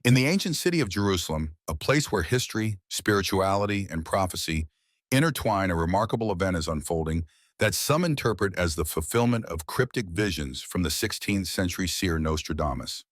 In the ancient city of Jerusalem, a place where history, spirituality, and prophecy intertwine, a remarkable event is unfolding that some interpret as the fulfillment of cryptic visions from the 16th century seer Nostradamus.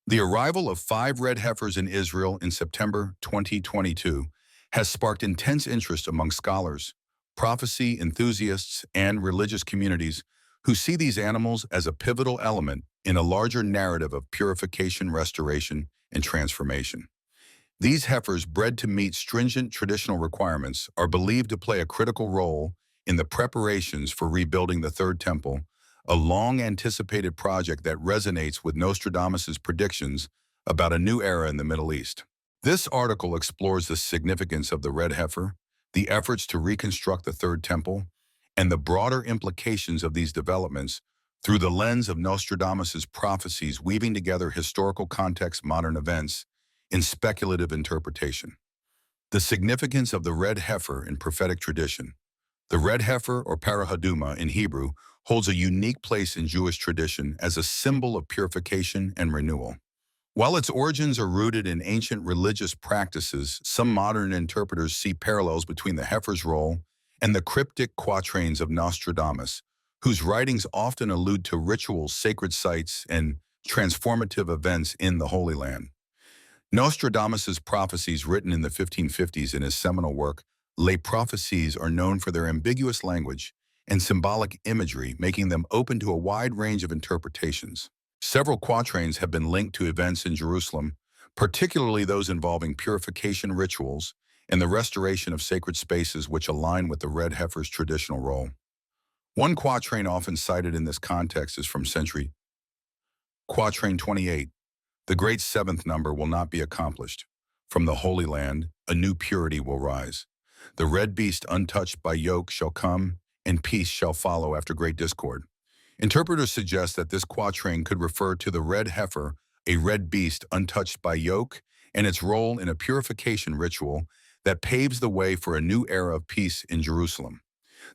The arrival of 5 red heifers in Israel in September 2022 has sparked intense interest among scholars, prophecy enthusiasts, and religious communities who see these animals as a pivotal element in a larger narrative of purification, restoration, and transformation. These heifers, bred to meet stringent traditional requirements, are believed to play a critical role in the preparations for rebuilding the Third Temple, a long-anticipated project that resonates with Nostradamus' predictions about a new era in the Middle East. This article explores the significance of the red heifer, the efforts to reconstruct the Third Temple, and the broader implications of these developments through the lens of Nostradamus' prophecies, weaving together historical context, modern events, in speculative interpretation. The significance of the red heifer in prophetic tradition. The red heifer, or parahaduma in Hebrew, holds a unique place in Jewish tradition as a symbol of purification and renewal. While its origins are rooted in ancient religious practices, some modern interpreters see parallels between the heifer's role and the cryptic quatrains of Nostradamus, whose writings often allude to rituals, sacred sites, and transformative events in the Holy Land. Nostradamus's prophecies, written in the 1550s in his seminal work, Les Prophecies, are known for their ambiguous language and symbolic imagery, making them open to a wide range of interpretations. Several quatrains have been linked to events in Jerusalem, particularly those involving purification rituals and the restoration of sacred spaces which align with the red heifer's traditional role. One quatrain often cited in this context is from century Quatrain 28. The great seventh number will not be accomplished. From the Holy Land, a new purity will rise. The red beast untouched by yoke shall come, and peace shall follow after great discord. Interpreters suggest that this quatrain could refer to the red heifer, a red beast untouched by yoke, and its role in a purification ritual that paves the way for a new era of peace in Jerusalem.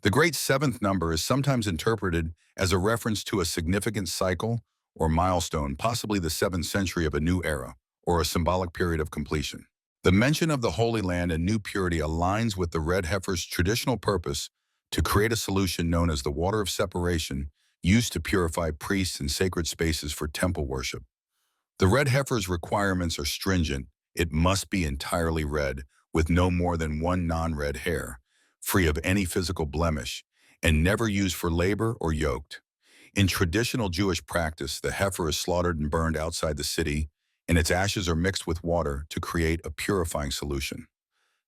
The great seventh number is sometimes interpreted as a reference to a significant cycle or milestone, possibly the 7th century of a new era, or a symbolic period of completion. The mention of the Holy Land and new purity aligns with the red heifer's traditional purpose to create a solution known as the water of separation, used to purify priests and sacred spaces for temple worship. The red heifer's requirements are stringent. It must be entirely red, with no more than one non-red hair, free of any physical blemish, and never used for labor or yoked. In traditional Jewish practice, the heifer is slaughtered and burned outside the city, and its ashes are mixed with water to create a purifying solution.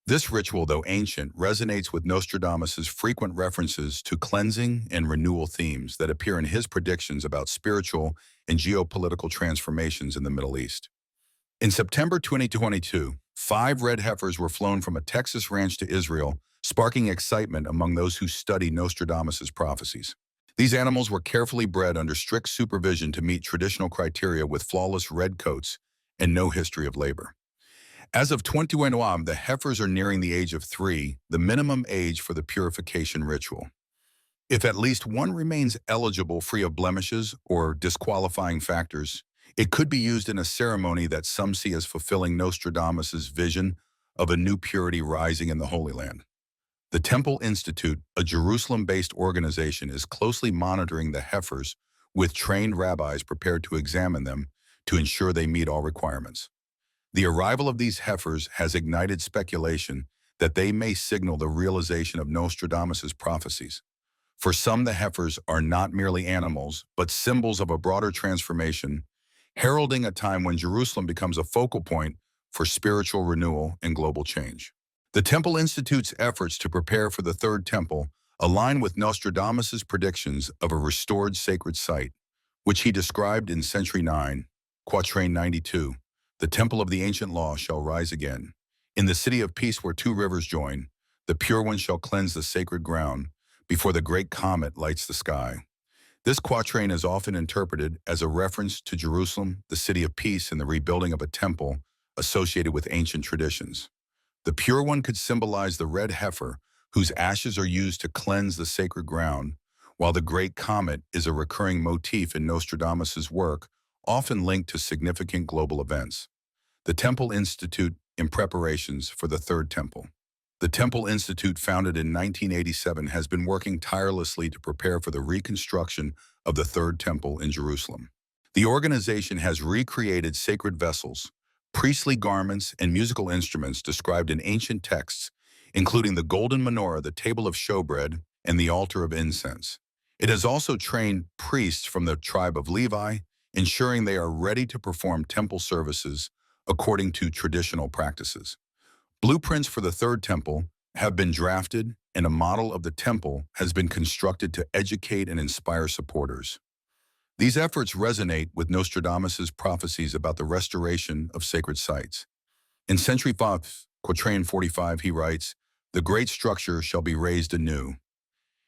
This ritual, though ancient, resonates with Nostradamus' frequent references to cleansing and renewal themes that appear in his predictions about spiritual and geopolitical transformations in the Middle East. In September 2022, 5 red heifers were flown from a Texas ranch to Israel, sparking excitement among those who study Nostradamus' prophecies. These animals were carefully bred under strict supervision to meet traditional criteria, with flawless red coats and no history of labor. As of 2021, the heifers are nearing the age of 3, the minimum age for the purification ritual. If at least one remains eligible, free of blemishes or disqualifying factors, it could be used in a ceremony that some see as fulfilling Nostradamus' vision of a new purity rising in the Holy Land. The Temple Institute, a Jerusalem-based organization, is closely monitoring the heifers, with trained rabbis prepared to examine them to ensure they meet all requirements. The arrival of these heifers has ignited speculation that they may signal the realization of Nostradamus' prophecies. For some, the heifers are not merely animals, but symbols of a broader transformation, heralding a time when Jerusalem becomes a focal point for spiritual renewal and global change. The Temple Institute's efforts to prepare for the Third Temple align with Nostradamus' predictions of a restored sacred site, which he described in Century 9, Quatrain 92. The temple of the ancient law shall rise again. In the city of peace where 2 rivers join, the pure one shall cleanse the sacred ground before the great comet lights the sky. This quatrain is often interpreted as a reference to Jerusalem, the city of peace, and the rebuilding of a temple associated with ancient traditions. The pure one could symbolize the red heifer, whose ashes are used to cleanse the sacred ground, while the great comet is a recurring motif in Nostradamus' work, often linked to significant global events. The Temple Institute in preparations for the Third Temple. The Temple Institute, founded in 1987, has been working tirelessly to prepare for the reconstruction of the Third Temple in Jerusalem. The organization has recreated sacred vessels, priestly garments, and musical instruments described in ancient texts, including the golden menorah, the table of showbread, and the altar of incense. It has also trained priests from the tribe of Levi, ensuring they are ready to perform temple services according to traditional practices. Blueprints for the Third Temple have been drafted, and a model of the temple has been constructed to educate and inspire supporters. These efforts resonate with Nostradamus' prophecies about the restoration of sacred sites. In Century 5, Quatrain 45, he writes, "The great structure shall be raised anew.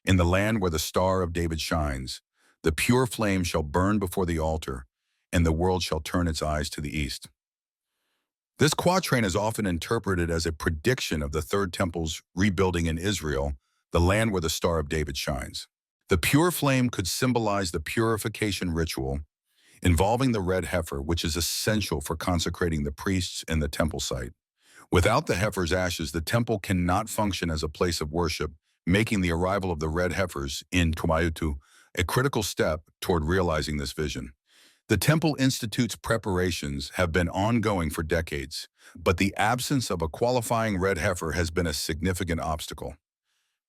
In the land where the Star of David shines, the pure flame shall burn before the altar, and the world shall turn its eyes to the east." This quatrain is often interpreted as a prediction of the Third Temple's rebuilding in Israel, the land where the Star of David shines. The pure flame could symbolize the purification ritual involving the red heifer, which is essential for consecrating the priests in the temple site. Without the heifer's ashes, the temple cannot function as a place of worship, making the arrival of the red heifers in Tumayutu a critical step toward realizing this vision. The Temple Institute's preparations have been ongoing for decades, but the absence of a qualifying red heifer has been a significant obstacle.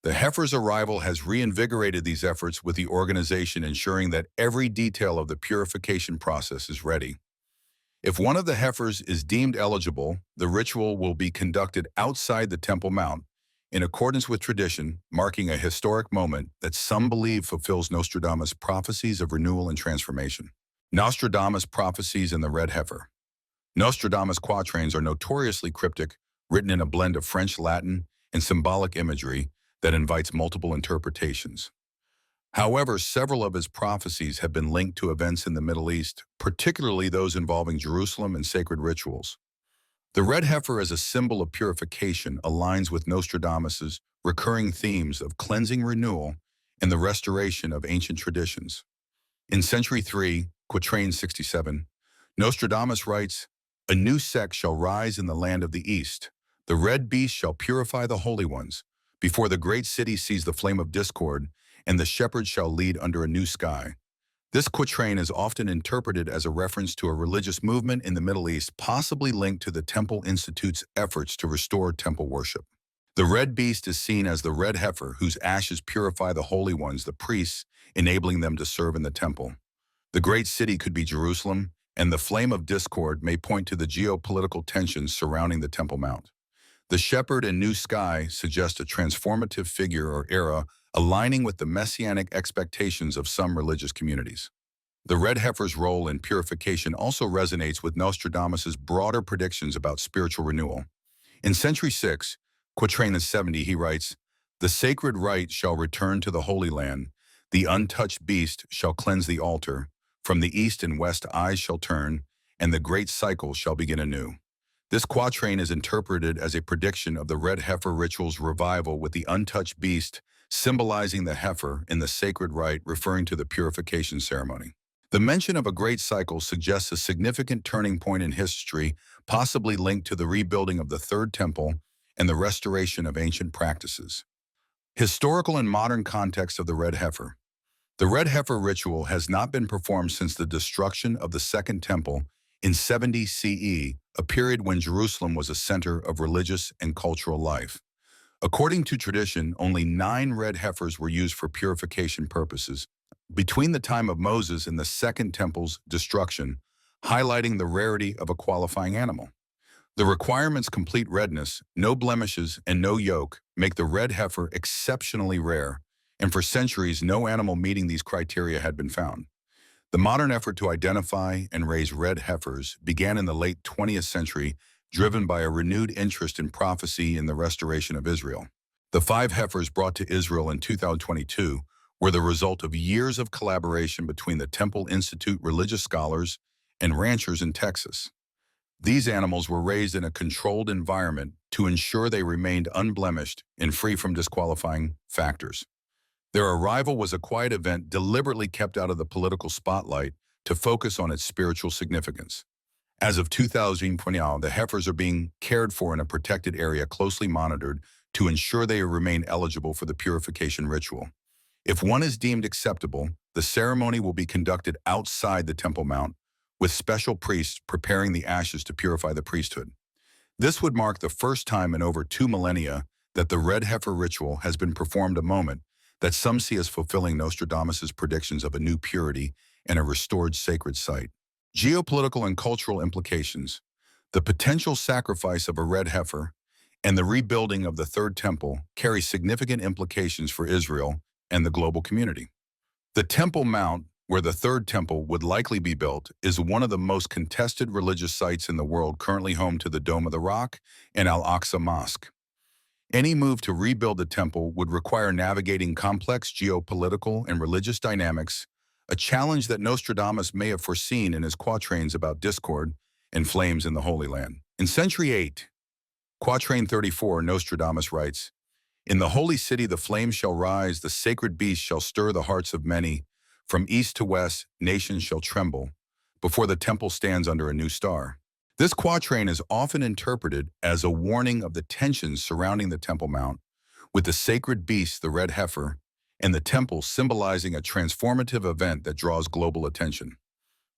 The heifer's arrival has reinvigorated these efforts, with the organization ensuring that every detail of the purification process is ready. If one of the heifers is deemed eligible, the ritual will be conducted outside the Temple Mount, in accordance with tradition, marking a historic moment that some believe fulfills Nostradamus' prophecies of renewal and transformation. Nostradamus prophecies and the red heifer. Nostradamus quatrains are notoriously cryptic, written in a blend of French, Latin, and symbolic imagery that invites multiple interpretations. However, several of his prophecies have been linked to events in the Middle East, particularly those involving Jerusalem and sacred rituals. The red heifer as a symbol of purification aligns with Nostradamus' recurring themes of cleansing, renewal, and the restoration of ancient traditions. In Century 3, Quatrain 67, Nostradamus writes, "A new sect shall rise in the land of the east. The red beast shall purify the holy ones, before the great city sees the flame of discord, and the shepherd shall lead under a new sky." This quatrain is often interpreted as a reference to a religious movement in the Middle East, possibly linked to the Temple Institute's efforts to restore temple worship. The red beast is seen as the red heifer whose ashes purify the holy ones, the priests, enabling them to serve in the temple. The great city could be Jerusalem, and the flame of discord may point to the geopolitical tensions surrounding the Temple Mount. The shepherd and new sky suggest a transformative figure or era aligning with the messianic expectations of some religious communities. The red heifer's role in purification also resonates with Nostradamus' broader predictions about spiritual renewal. In Century 6, Quatrain 70, he writes, "The sacred rite shall return to the Holy Land. The untouched beast shall cleanse the altar. From the east and west eyes shall turn, and the great cycle shall begin anew." This quatrain is interpreted as a prediction of the red heifer ritual's revival, with the untouched beast symbolizing the heifer in the sacred rite, referring to the purification ceremony. The mention of a great cycle suggests a significant turning point in history, possibly linked to the rebuilding of the Third Temple and the restoration of ancient practices. Historical and modern context of the red heifer. The red heifer ritual has not been performed since the destruction of the Second Temple in 70 CE, a period when Jerusalem was a center of religious and cultural life. According to tradition, only 9 red heifers were used for purification purposes between the time of Moses and the Second Temple's destruction, highlighting the rarity of a qualifying animal. The requirements complete redness, no blemishes, and no yoke make the red heifer exceptionally rare, and for centuries no animal meeting these criteria had been found. The modern effort to identify and raise red heifers began in the late 20th century, driven by a renewed interest in prophecy and the restoration of Israel. The 5 heifers brought to Israel in 2022 were the result of years of collaboration between the Temple Institute religious scholars and ranchers in Texas. These animals were raised in a controlled environment to ensure they remained unblemished and free from disqualifying factors. Their arrival was a quiet event deliberately kept out of the political spotlight to focus on its spiritual significance. As of 2020, the heifers are being cared for in a protected area closely monitored to ensure they remain eligible for the purification ritual. If one is deemed acceptable, the ceremony will be conducted outside the Temple Mount, with special priests preparing the ashes to purify the priesthood. This would mark the first time in over 2 millennia that the red heifer ritual has been performed, a moment that some see as fulfilling Nostradamus' predictions of a new purity and a restored sacred site. Geopolitical and cultural implications. The potential sacrifice of a red heifer and the rebuilding of the Third Temple carry significant implications for Israel and the global community. The Temple Mount, where the Third Temple would likely be built, is one of the most contested religious sites in the world, currently home to the Dome of the Rock and Al-Aqsa Mosque. Any move to rebuild the temple would require navigating complex geopolitical and religious dynamics, a challenge that Nostradamus may have foreseen in his quatrains about discord and flames in the Holy Land. In Century 8, Quatrain 34, Nostradamus writes, "In the holy city the flames shall rise, the sacred beast shall stir the hearts of many. From east to west, nations shall tremble, before the temple stands under a new star." This quatrain is often interpreted as a warning of the tensions surrounding the Temple Mount, with the sacred beast, the red heifer, and the temple symbolizing a transformative event that draws global attention.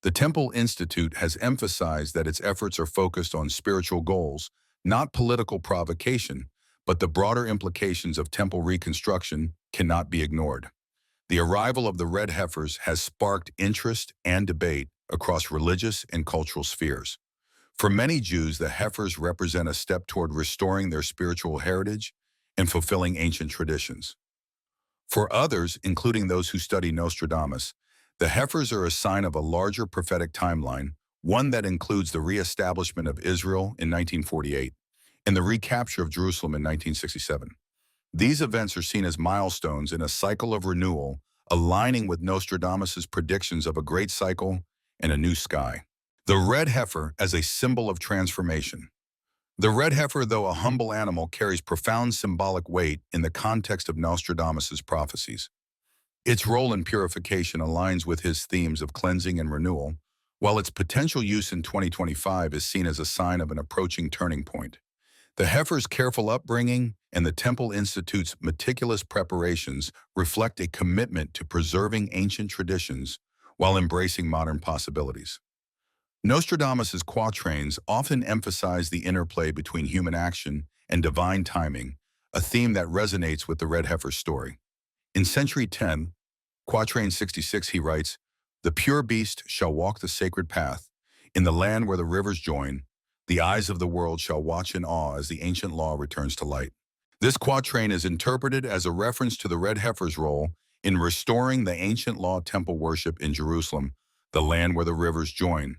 The Temple Institute has emphasized that its efforts are focused on spiritual goals, not political provocation, but the broader implications of temple reconstruction cannot be ignored. The arrival of the red heifers has sparked interest and debate across religious and cultural spheres. For many Jews, the heifers represent a step toward restoring their spiritual heritage and fulfilling ancient traditions. For others, including those who study Nostradamus, the heifers are a sign of a larger prophetic timeline, one that includes the reestablishment of Israel in 1948 and the recapture of Jerusalem in 1967. These events are seen as milestones in a cycle of renewal, aligning with Nostradamus' predictions of a great cycle and a new sky. The red heifer as a symbol of transformation. The red heifer, though a humble animal, carries profound symbolic weight in the context of Nostradamus' prophecies. Its role in purification aligns with his themes of cleansing and renewal, while its potential use in 2025 is seen as a sign of an approaching turning point. The heifer's careful upbringing and the Temple Institute's meticulous preparations reflect a commitment to preserving ancient traditions while embracing modern possibilities. Nostradamus' quatrains often emphasize the interplay between human action and divine timing, a theme that resonates with the red heifer story. In Century 10, Quatrain 66, he writes, "The pure beast shall walk the sacred path. In the land where the rivers join, the eyes of the world shall watch in awe as the ancient law returns to light." This quatrain is interpreted as a reference to the red heifer's role in restoring the ancient law temple worship in Jerusalem, the land where the rivers join.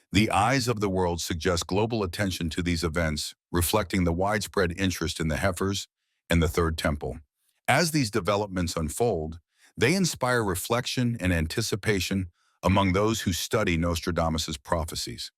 The eyes of the world suggest global attention to these events, reflecting the widespread interest in the heifers and the Third Temple. As these developments unfold, they inspire reflection and anticipation among those who study Nostradamus' prophecies.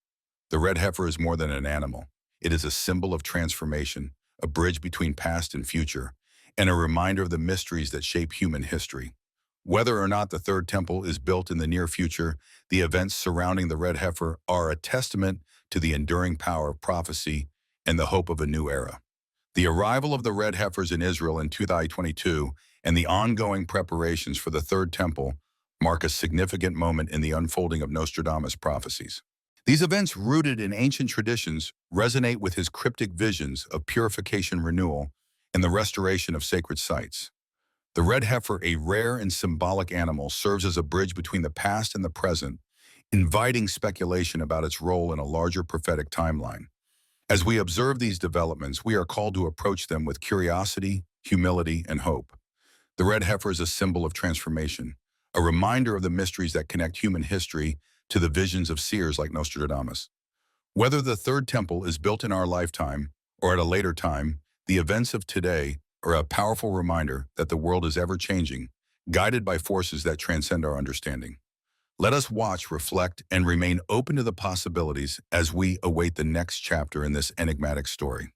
The red heifer is more than an animal. It is a symbol of transformation, a bridge between past and future, and a reminder of the mysteries that shape human history. Whether or not the Third Temple is built in the near future, the events surrounding the red heifer are a testament to the enduring power of prophecy and the hope of a new era. The arrival of the red heifers in Israel in 2022 and the ongoing preparations for the Third Temple mark a significant moment in the unfolding of Nostradamus' prophecies. These events, rooted in ancient traditions, resonate with his cryptic visions of purification, renewal, and the restoration of sacred sites. The red heifer, a rare and symbolic animal, serves as a bridge between the past and the present, inviting speculation about its role in a larger prophetic timeline. As we observe these developments, we are called to approach them with curiosity, humility, and hope. The red heifer is a symbol of transformation, a reminder of the mysteries that connect human history to the visions of seers like Nostradamus. Whether the Third Temple is built in our lifetime or at a later time, the events of today are a powerful reminder that the world is ever-changing, guided by forces that transcend our understanding. Let us watch, reflect, and remain open to the possibilities as we await the next chapter in this enigmatic story.